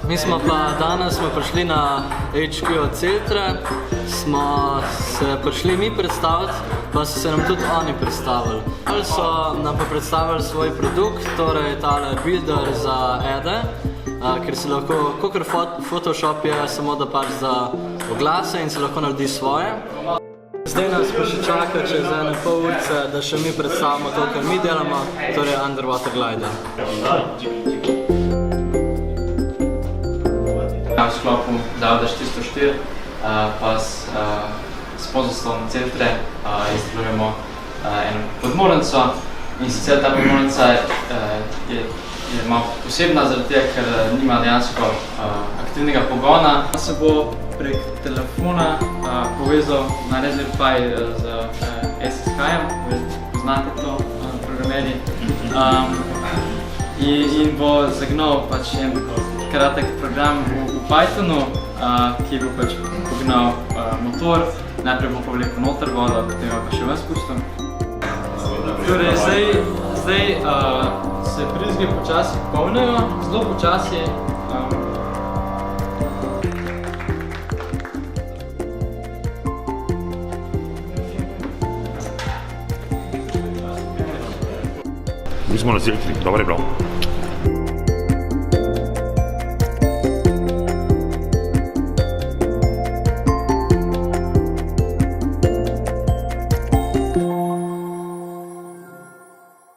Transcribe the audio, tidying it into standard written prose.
Mi smo pa danes prišli na HQ od Celtre, smo se prišli mi predstaviti, pa so se nam tudi oni predstavili. Ali so nam pa predstavili svoj produkt, torej tale builder za ede, ker se lahko, kakor Photoshop je, samo da pač za oglase in se lahko naredi svoje. Zdaj nas pa še čaka čez 1,5 ure, da še mi predstavimo to, kar mi delamo, torej Underwater Glider. V sklopu Zavoda 404 pa s sponzorstvom Celtre izdelujemo eno podmornico in sicer ta podmornica je malo posebna zaradi tega, ker nima dejansko aktivnega pogona. Se bo prek telefona povezal na Raspberry Pi z SSH-jem, poznate to programerji, in bo zagnal pač en kratek program v Pythonu, ki bo pač pognal motor, najprej bo povlekel noter vodo, potem pa še ven spustil. Torej, zdaj se brizge počasi polnijo, zelo počasi. Mi smo na Celtri, dobro je bilo.